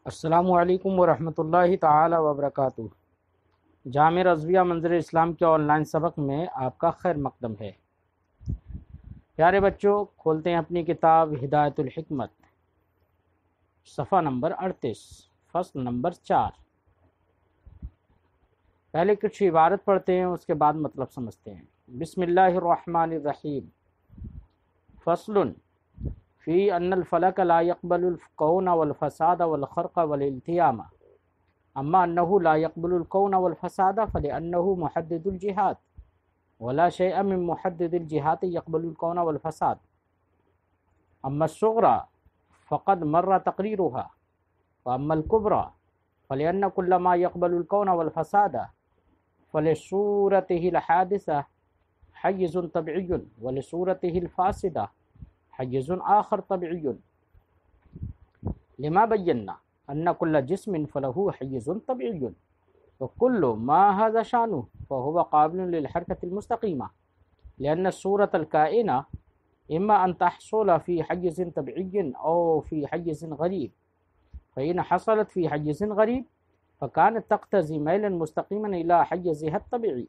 السلام علیکم ورحمۃ اللہ تعالی وبرکاتہ۔ جامع رضویہ منظر اسلام کے آن لائن سبق میں آپ کا خیر مقدم ہے۔ پیارے بچوں، کھولتے ہیں اپنی کتاب ہدایت الحکمت، صفحہ نمبر 38، فصل نمبر 4۔ پہلے کچھ عبارت پڑھتے ہیں، اس کے بعد مطلب سمجھتے ہیں۔ بسم اللہ الرحمن الرحیم۔ فصل فی ان الفلک لا يقبل الكون والفساد والخرق والالتیام، اما انه لا يقبل الكون والفساد فلانه محدد الجهات، ولا شيء من محدد الجهات يقبل الكون والفساد، اما الصغرى فقد مر تقريرها، واما الكبرى فلان كل ما يقبل الكون والفساد فلصورته الحادثة حيز طبيعي ولصورته الفاسدة حيز آخر طبيعي، لما بينا أن كل جسم فله حيز طبيعي، وكل ما هذا شأنه فهو قابل للحركة المستقيمة، لأن الصورة الكائنة إما أن تحصل في حيز طبيعي أو في حيز غريب، فإن حصلت في حيز غريب فكانت تقتضي ميلا مستقيما إلى حيزها الطبيعي،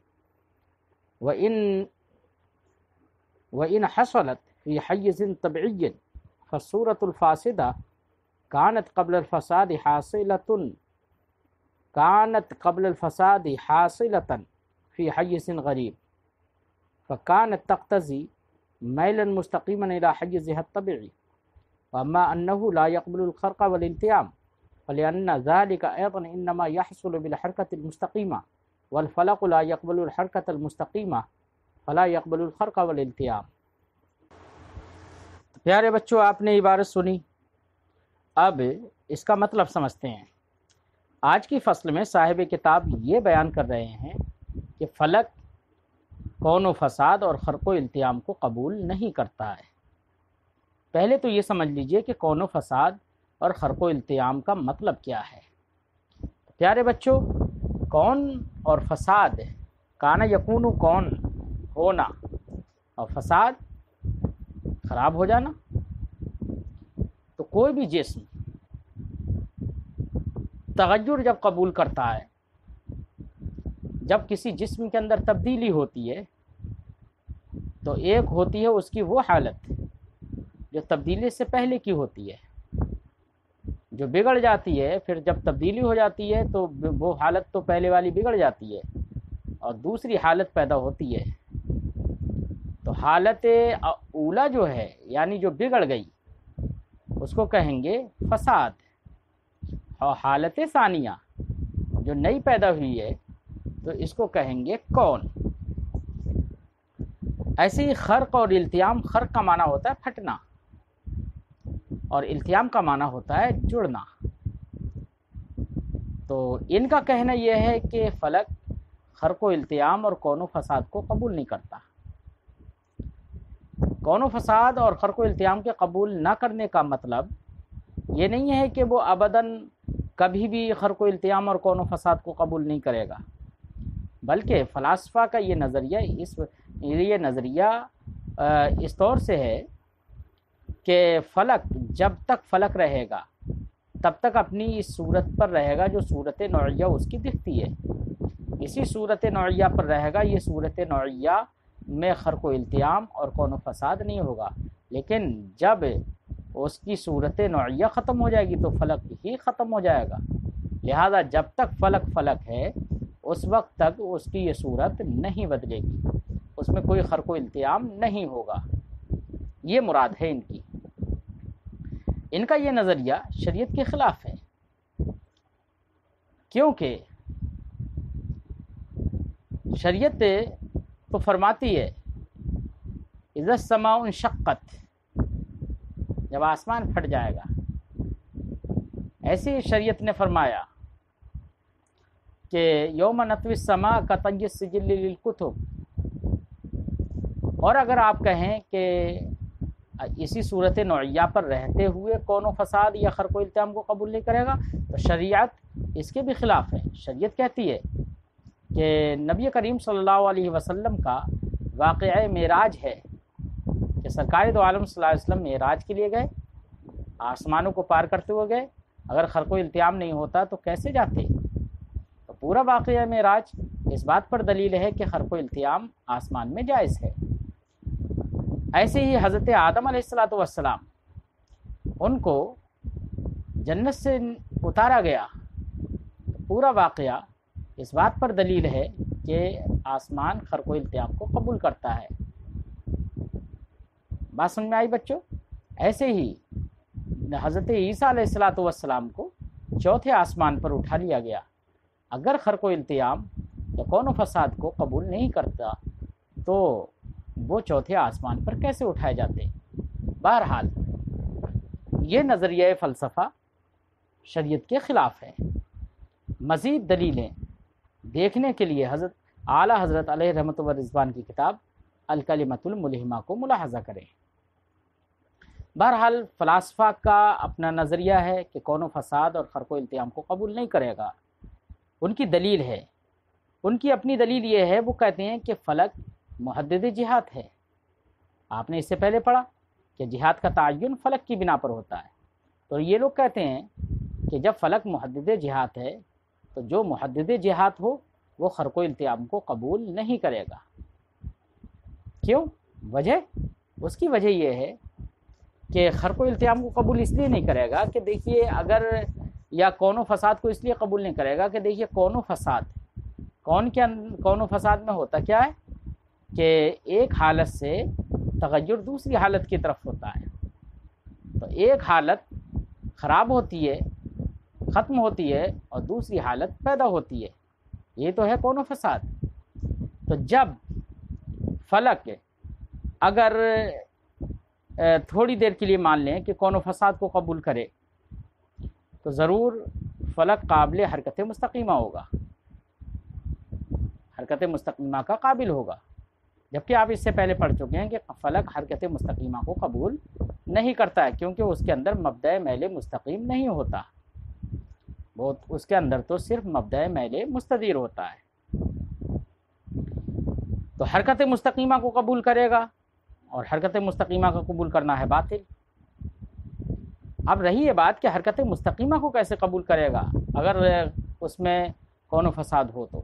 وإن حصلت في حيز طبيعي فالصورة الفاسدة كانت قبل الفساد حاصلة في حيز غريب، فكانت تقتضي ميلا مستقيما إلى حيزها الطبيعي، وأما أنه لا يقبل الخرق والالتئام فلأن ذلك أيضا إنما يحصل بالحركة المستقيمة، والفلق لا يقبل الحركة المستقيمة فلا يقبل الخرق والالتئام۔ پیارے بچوں، آپ نے عبارت سنی، اب اس کا مطلب سمجھتے ہیں۔ آج کی فصل میں صاحب کتاب یہ بیان کر رہے ہیں کہ فلک کون و فساد اور خرق و التیام کو قبول نہیں کرتا ہے۔ پہلے تو یہ سمجھ لیجئے کہ کون و فساد اور خرق و التیام کا مطلب کیا ہے۔ پیارے بچوں، کون اور فساد، کانا یکون کون ہونا، اور فساد خراب ہو جانا۔ تو کوئی بھی جسم تغیر جب قبول کرتا ہے، جب کسی جسم کے اندر تبدیلی ہوتی ہے، تو ایک ہوتی ہے اس کی وہ حالت جو تبدیلی سے پہلے کی ہوتی ہے، جو بگڑ جاتی ہے، پھر جب تبدیلی ہو جاتی ہے تو وہ حالت تو پہلے والی بگڑ جاتی ہے اور دوسری حالت پیدا ہوتی ہے۔ تو حالت اولا جو ہے، یعنی جو بگڑ گئی، اس کو کہیں گے فساد، اور حالت ثانیہ جو نئی پیدا ہوئی ہے تو اس کو کہیں گے کون۔ ایسے ہی خرق اور التیام، خرق کا معنی ہوتا ہے پھٹنا اور التیام کا معنی ہوتا ہے جڑنا۔ تو ان کا کہنا یہ ہے کہ فلک خرق و التیام اور کون و فساد کو قبول نہیں کرتا۔ کون و فساد اور خرق و التیام کے قبول نہ کرنے کا مطلب یہ نہیں ہے کہ وہ ابداً کبھی بھی خرق و التیام اور کون و فساد کو قبول نہیں کرے گا، بلکہ فلاسفہ کا یہ نظریہ اس طور سے ہے کہ فلک جب تک فلک رہے گا تب تک اپنی اس صورت پر رہے گا جو صورت نوعیہ اس کی دکھتی ہے، اسی صورت نوعیہ پر رہے گا۔ یہ صورت نوعیہ میں خرق و التیام اور کون و فساد نہیں ہوگا، لیکن جب اس کی صورت نوعیہ ختم ہو جائے گی تو فلک ہی ختم ہو جائے گا۔ لہذا جب تک فلک ہے اس وقت تک اس کی یہ صورت نہیں بدلے گی، اس میں کوئی خرق و التیام نہیں ہوگا۔ یہ مراد ہے ان کی۔ ان کا یہ نظریہ شریعت کے خلاف ہے، کیونکہ شریعت تو فرماتی ہے اذا السماء انشقت، جب آسمان پھٹ جائے گا۔ ایسے ہی شریعت نے فرمایا کہ یوم نطوی السماء کطی السجل للکتب، اور اگر آپ کہیں کہ اسی صورت نوعیہ پر رہتے ہوئے کون و فساد یا خرق و التیام کو قبول نہیں کرے گا تو شریعت اس کے بھی خلاف ہے۔ شریعت کہتی ہے کہ نبی کریم صلی اللہ علیہ وسلم کا واقعہ معراج ہے کہ سرکار دو عالم صلی اللہ علیہ وسلم معراج کے لیے گئے، آسمانوں کو پار کرتے ہوئے گئے اگر خرق و التیام نہیں ہوتا تو کیسے جاتے؟ تو پورا واقعہ معراج اس بات پر دلیل ہے کہ خرق و التیام آسمان میں جائز ہے۔ ایسے ہی حضرت آدم علیہ السلام ان کو جنت سے اتارا گیا، پورا واقعہ اس بات پر دلیل ہے کہ آسمان خرق و التیام کو قبول کرتا ہے۔ بات سمجھ میں آئی بچوں؟ ایسے ہی حضرت عیسیٰ علیہ السلام کو چوتھے آسمان پر اٹھا لیا گیا۔ اگر خرق و التیام یا کون و فساد کو قبول نہیں کرتا تو وہ چوتھے آسمان پر کیسے اٹھائے جاتے؟ بہرحال یہ نظریہ فلسفہ شریعت کے خلاف ہے۔ مزید دلیلیں دیکھنے کے لیے حضرت اعلیٰ حضرت علیہ رحمۃ و رضوان کی کتاب الکلمۃ الملہمہ کو ملاحظہ کریں۔ بہرحال فلاسفہ کا اپنا نظریہ ہے کہ کون و فساد اور خرق و التیام کو قبول نہیں کرے گا۔ ان کی دلیل ہے، ان کی اپنی دلیل یہ ہے، وہ کہتے ہیں کہ فلک محدد جہات ہے۔ آپ نے اس سے پہلے پڑھا کہ جہاد کا تعین فلک کی بنا پر ہوتا ہے، تو یہ لوگ کہتے ہیں کہ جب فلک محدد جہات ہے تو جو محدد جہات ہو وہ خرق و التیام کو قبول نہیں کرے گا۔ کیوں؟ وجہ؟ اس کی وجہ یہ ہے کہ خرق و التیام کو قبول اس لیے نہیں کرے گا کہ دیکھیے اگر، یا کون و فساد کو اس لیے قبول نہیں کرے گا کہ دیکھیے کون و فساد، کون و فساد میں ہوتا کیا ہے کہ ایک حالت سے تغیر دوسری حالت کی طرف ہوتا ہے۔ تو ایک حالت خراب ہوتی ہے، ختم ہوتی ہے، اور دوسری حالت پیدا ہوتی ہے، یہ تو ہے کون و فساد۔ تو جب فلک اگر تھوڑی دیر کے لیے مان لیں کہ کون و فساد کو قبول کرے تو ضرور فلک قابل حرکت مستقیمہ ہوگا، حرکت مستقیمہ کا قابل ہوگا، جبکہ آپ اس سے پہلے پڑھ چکے ہیں کہ فلک حرکت مستقیمہ کو قبول نہیں کرتا ہے، کیونکہ اس کے اندر مبدأ میل مستقیم نہیں ہوتا، وہ اس کے اندر تو صرف مبدأ میل مستدیر ہوتا ہے۔ تو حرکت مستقیمہ کو قبول کرے گا، اور حرکت مستقیمہ کا قبول کرنا ہے باطل۔ اب رہی یہ بات کہ حرکت مستقیمہ کو کیسے قبول کرے گا اگر اس میں کون و فساد ہو تو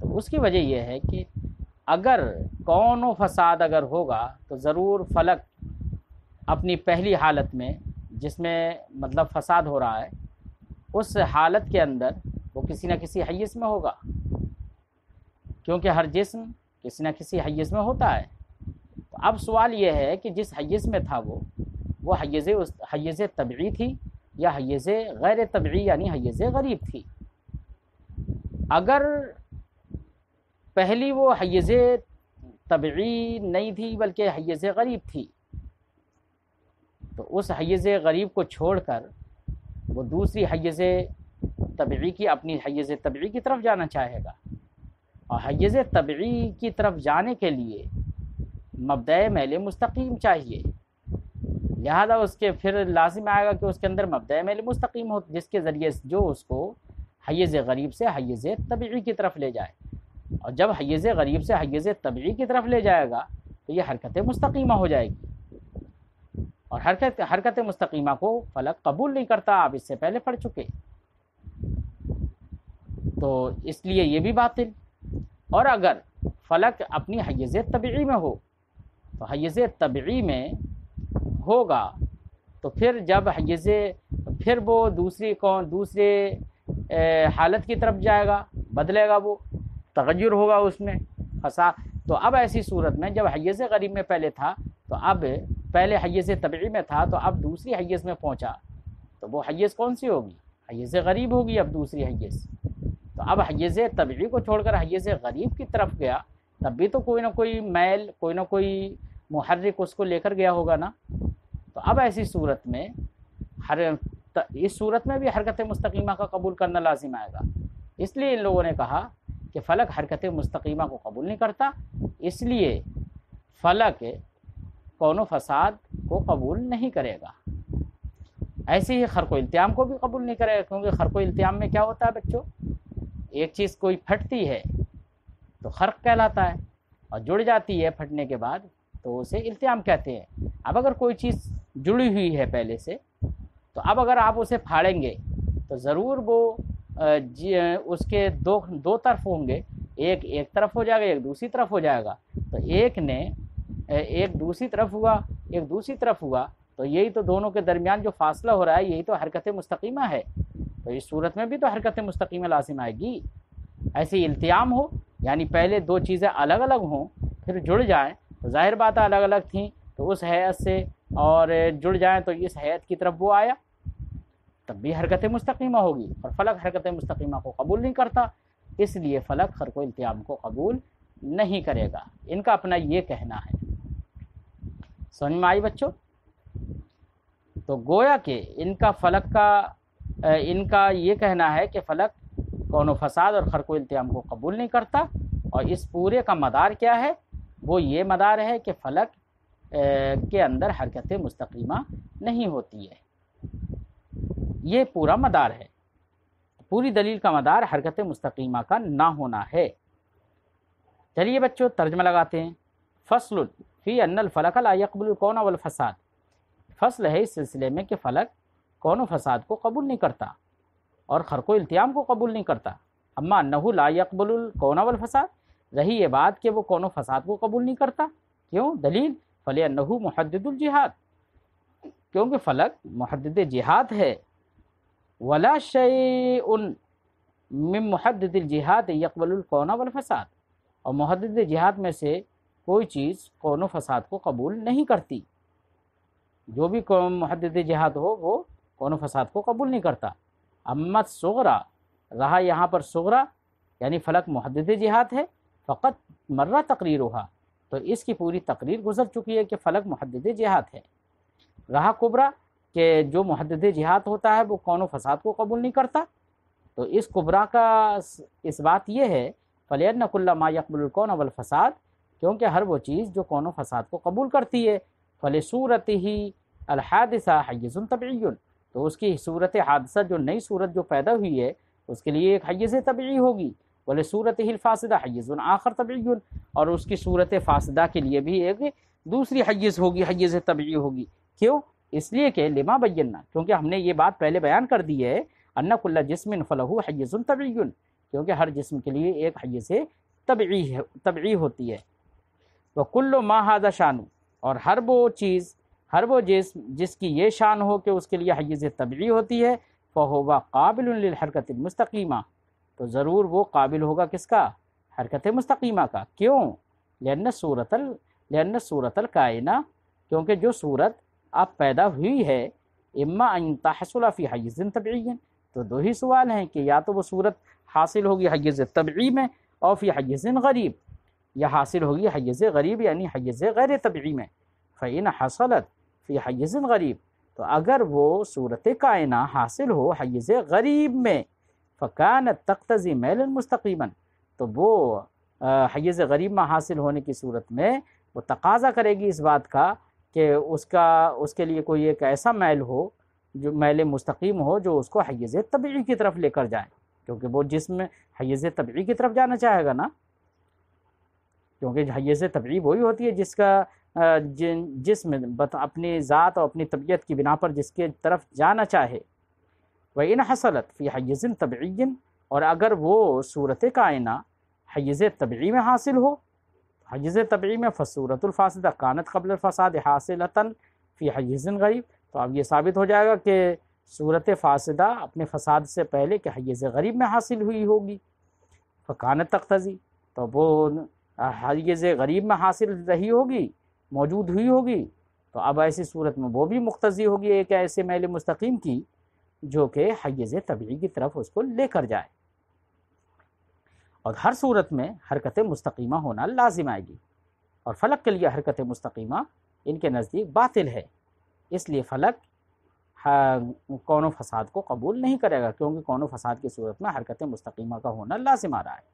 اس کی وجہ یہ ہے کہ اگر کون و فساد اگر ہوگا تو ضرور فلک اپنی پہلی حالت میں جس میں مطلب فساد ہو رہا ہے اس حالت کے اندر وہ کسی نہ کسی حیز میں ہوگا، کیونکہ ہر جسم کسی نہ کسی حیز میں ہوتا ہے۔ تو اب سوال یہ ہے کہ جس حیز میں تھا وہ حیز طبعی تھی یا حیز غیر طبعی یعنی حیز غریب تھی؟ اگر پہلی وہ حیز طبعی نہیں تھی بلکہ حیز غریب تھی تو اس حیز غریب کو چھوڑ کر وہ دوسری حیز طبعی کی اپنی حیز طبعی کی طرف جانا چاہے گا، اور حیز طبعی کی طرف جانے کے لیے مبدأ میل مستقیم چاہیے، لہذا اس کے پھر لازم آئے گا کہ اس کے اندر مبدأ میل مستقیم ہو جس کے ذریعے جو اس کو حیز غریب سے حیز طبعی کی طرف لے جائے، اور جب حیز غریب سے حیز طبعی کی طرف لے جائے گا تو یہ حرکت مستقیمہ ہو جائے گی، اور حرکت مستقیمہ کو فلک قبول نہیں کرتا، آپ اس سے پہلے پڑھ چکے، تو اس لیے یہ بھی باطل۔ اور اگر فلک اپنی حیز طبعی میں ہو تو حیز طبعی میں ہوگا تو پھر وہ دوسرے حالت کی طرف جائے گا، بدلے گا، وہ تغیر ہوگا اس میں فساد۔ تو اب ایسی صورت میں جب حیز غریب میں پہلے تھا تو اب پہلے حیز طبعی میں تھا تو اب دوسری حیز میں پہنچا تو وہ حیز کون سی ہوگی؟ حیز غریب ہوگی اب دوسری حیز۔ تو اب حیز طبعی کو چھوڑ کر حیز غریب کی طرف گیا تب بھی تو کوئی نہ کوئی میل، کوئی نہ کوئی محرک اس کو لے کر گیا ہوگا نا۔ تو اب ایسی صورت میں اس صورت میں بھی حرکت مستقیمہ کا قبول کرنا لازم آئے گا۔ اس لیے ان لوگوں نے کہا کہ فلک حرکت مستقیمہ کو قبول نہیں کرتا، اس لیے فلک کون و فساد کو قبول نہیں کرے گا۔ ایسے ہی خرق و التیام کو بھی قبول نہیں کرے گا، کیونکہ خرق و التیام میں کیا ہوتا ہے بچوں؟ ایک چیز کوئی پھٹتی ہے تو خرق کہلاتا ہے، اور جڑ جاتی ہے پھٹنے کے بعد تو اسے التیام کہتے ہیں۔ اب اگر کوئی چیز جڑی ہوئی ہے پہلے سے تو اب اگر آپ اسے پھاڑیں گے تو ضرور وہ اس کے دو طرف ہوں گے، ایک طرف ہو جائے گا، ایک دوسری طرف ہو جائے گا۔ تو ایک دوسری طرف ہوا، ایک دوسری طرف ہوا، تو یہی تو دونوں کے درمیان جو فاصلہ ہو رہا ہے یہی تو حرکت مستقیمہ ہے۔ تو اس صورت میں بھی تو حرکت مستقیمہ لازم آئے گی۔ ایسے التیام ہو، یعنی پہلے دو چیزیں الگ الگ ہوں پھر جڑ جائیں، تو ظاہر بات ہے الگ الگ تھیں تو اس ہیئت سے، اور جڑ جائیں تو اس ہیئت کی طرف وہ آیا، تب بھی حرکت مستقیمہ ہوگی۔ اور فلک حرکت مستقیمہ کو قبول نہیں کرتا، اس لیے فلک خرق و التیام کو قبول نہیں کرے گا۔ ان کا اپنا یہ کہنا ہے۔ سمجھ میں آئی بچوں؟ تو گویا کہ ان کا یہ کہنا ہے کہ فلک کون و فساد اور خرق و التیام کو قبول نہیں کرتا، اور اس پورے کا مدار کیا ہے؟ وہ یہ مدار ہے کہ فلک کے اندر حرکت مستقیمہ نہیں ہوتی ہے، یہ پورا مدار ہے۔ پوری دلیل کا مدار حرکت مستقیمہ کا نہ ہونا ہے۔ چلیے بچوں ترجمہ لگاتے ہیں۔ فصل فی ان الفلک لا یقبل الکون والفساد، فصل ہے اس سلسلے میں کہ فلک کون و فساد کو قبول نہیں کرتا اور خرق و التیام کو قبول نہیں کرتا۔ اما انہ لا یقبل الکون والفساد، رہی یہ بات کہ وہ کون و فساد کو قبول نہیں کرتا، کیوں؟ دلیل فلأنہ محدد الجہاد، کیونکہ فلک محدد جہاد ہے۔ ولا شیء من محدد الجہاد یقبل الکون والفساد، اور محدد جہاد میں سے کوئی چیز کون و فساد کو قبول نہیں کرتی، جو بھی محدد جہاد ہو وہ کون و فساد کو قبول نہیں کرتا۔ امت صغرا، رہا یہاں پر صغرا یعنی فلک محدد جہاد ہے، فقط مرہ تقریرها، تو اس کی پوری تقریر گزر چکی ہے کہ فلک محدد جہاد ہے۔ رہا کبرا کہ جو محدد جہاد ہوتا ہے وہ کون و فساد کو قبول نہیں کرتا، تو اس کبرا کا اس بات یہ ہے فلأن کل ما یقبل الکون والفساد، کیونکہ ہر وہ چیز جو کون و فساد کو قبول کرتی ہے، فلصورتہ الحادثہ حیز طبعی، تو اس کی صورت حادثہ جو نئی صورت جو پیدا ہوئی ہے اس کے لیے ایک حیز طبعی ہوگی، ولصورتہ الفاسدہ حیز آخر طبعی، اور اس کی صورت فاسدہ کے لیے بھی ایک دوسری حیز ہوگی، حیز طبعی ہوگی۔ کیوں؟ اس لیے کہ لما بینا، کیونکہ ہم نے یہ بات پہلے بیان کر دی ہے، ان کل جسم فلہ حیز طبعی، کیونکہ ہر جسم کے لیے ایک حیز طبعی ہوتی ہے۔ وکل ما ھذا شان، اور ہر وہ جسم جس کی یہ شان ہو کہ اس کے لیے حیز طبعی ہوتی ہے، فہو قابل للحرکت المستقیمہ، تو ضرور وہ قابل ہوگا کس کا؟ حرکت مستقیمہ کا۔ کیوں؟ لأن صورت الکائنہ، کیونکہ جو صورت اب پیدا ہوئی ہے، اما ان تحصل فی حیز طبعی، تو دو ہی سوال ہیں کہ یا تو وہ صورت حاصل ہوگی حیز طبعی میں، اور فی حیز غریب، یا حاصل ہوگی حیز غریب یعنی حیز غیر طبعی میں۔ فإن حصلت فی حیز غریب، تو اگر وہ صورت کائنہ حاصل ہو حیز غریب میں، فکانت تقتضی میلا مستقیما، تو وہ حیز غریب میں حاصل ہونے کی صورت میں وہ تقاضا کرے گی اس بات کا کہ اس کے لیے کوئی ایک ایسا میل ہو جو میل مستقیم ہو جو اس کو حیز طبعی کی طرف لے کر جائے، کیونکہ وہ جسم حیز طبعی کی طرف جانا چاہے گا نا، کیونکہ حیز طبعی وہی ہوتی ہے جس کا جسم اپنی ذات اور اپنی طبیعت کی بنا پر جس کے طرف جانا چاہے۔ وَإِنْ حَصَلَتْ فِي حَيِّزٍ طَبْعِيٍّ، اور اگر وہ صورت کائنہ حیز طبعی میں حاصل ہو، حیز طبعی میں فصورت الفاسدہ کانت قبل الفساد حاصلۃ فی حیز غریب، تو اب یہ ثابت ہو جائے گا کہ صورت فاسدہ اپنے فساد سے پہلے کہ حیز غریب میں حاصل ہوئی ہوگی، فکانت تقتضی، تو وہ حیز غریب میں حاصل رہی ہوگی، موجود ہوئی ہوگی، تو اب ایسی صورت میں وہ بھی مقتضی ہوگی ایک ایسے میل مستقیم کی جو کہ حیز طبعی کی طرف اس کو لے کر جائے، اور ہر صورت میں حرکت مستقیمہ ہونا لازم آئے گی، اور فلک کے لیے حرکت مستقیمہ ان کے نزدیک باطل ہے، اس لیے فلک کون و فساد کو قبول نہیں کرے گا، کیونکہ کون و فساد کی صورت میں حرکت مستقیمہ کا ہونا لازم آ رہا ہے۔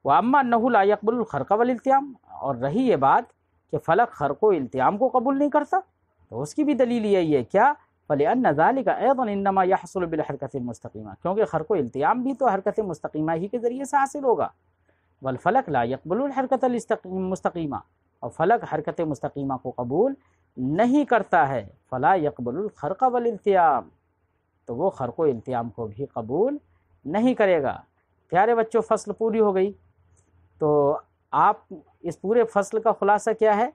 وَأَمَّا أَنَّهُ لَا يَقْبَلُ الْخَرْقَ وَالِالْتِيَامَ، اور رہی یہ بات کہ فلک خرق و التیام کو قبول نہیں کرتا، تو اس کی بھی دلیل یہی ہے کیا؟ فَلِأَنَّ ذَلِكَ أَيْضًا إِنَّمَا يَحْصُلُ بِالْحَرْكَةِ الْمُسْتَقِيمَةِ، کیونکہ خرق و التیام بھی تو حرکت مستقیمہ ہی کے ذریعے سے حاصل ہوگا۔ وَالْفَلَكُ لَا يَقْبَلُ الْحَرْكَةَ الْمُسْتَقِيمَةَ، اور فلک حرکت مستقیمہ کو قبول نہیں کرتا ہے، فَلَا يَقْبَلُ الْخَرْقَ وَالِالْتِيَامَ، تو وہ خرق و التیام کو بھی قبول نہیں کرے گا۔ پیارے بچوں، فصل پوری ہو گئی۔ تو آپ اس پورے فصل کا خلاصہ کیا ہے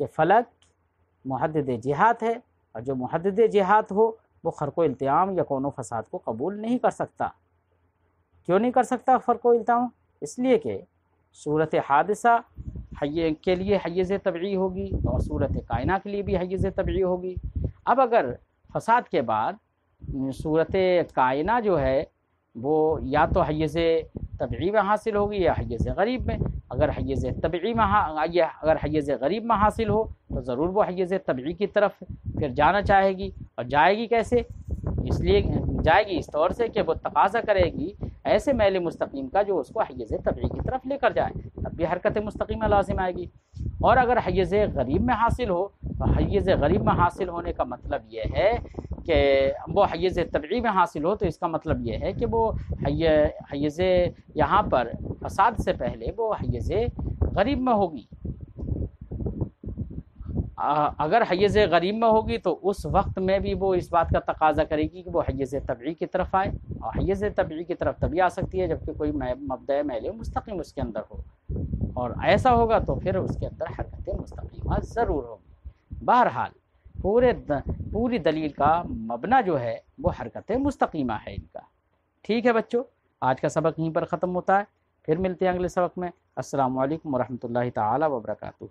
کہ فلک محدد جہات ہے، اور جو محدد جہات ہو وہ خرق و التیام یا کون و فساد کو قبول نہیں کر سکتا۔ کیوں نہیں کر سکتا خرق و التیام؟ اس لیے کہ صورت حادثہ کے لیے حیز طبعی ہوگی، اور صورت کائنہ کے لیے بھی حیز طبعی ہوگی۔ اب اگر فساد کے بعد صورت کائنہ جو ہے وہ یا تو حیز طبعی میں حاصل ہوگی یا حیز غریب میں۔ اگر حیز طبعی میں اگر حیز غریب میں حاصل ہو تو ضرور وہ حیز طبعی کی طرف پھر جانا چاہے گی، اور جائے گی کیسے؟ اس لیے جائے گی اس طور سے کہ وہ تقاضا کرے گی ایسے میل مستقیم کا جو اس کو حیز طبعی کی طرف لے کر جائے، تب بھی حرکت مستقیمہ لازم آئے گی۔ اور اگر حیز غریب میں حاصل ہو تو حیز غریب میں حاصل ہونے کا مطلب یہ ہے کہ وہ حیز طبعی میں حاصل ہو، تو اس کا مطلب یہ ہے کہ وہ حیز یہاں پر فساد سے پہلے وہ حیز غریب میں ہوگی۔ اگر حیز غریب میں ہوگی تو اس وقت میں بھی وہ اس بات کا تقاضا کرے گی کہ وہ حیز طبعی کی طرف آئے، اور حیز طبعی کی طرف تبھی آ سکتی ہے جبکہ کوئی مبدأ میل مستقیم اس کے اندر ہو، اور ایسا ہوگا تو پھر اس کے اندر حرکت مستقیمہ ضرور ہوگی۔ بہرحال پوری دلیل کا مبنی جو ہے وہ حرکت مستقیمہ ہے ان کا۔ ٹھیک ہے بچوں، آج کا سبق یہیں پر ختم ہوتا ہے، پھر ملتے ہیں اگلے سبق میں۔ السلام علیکم ورحمۃ اللہ تعالی وبرکاتہ۔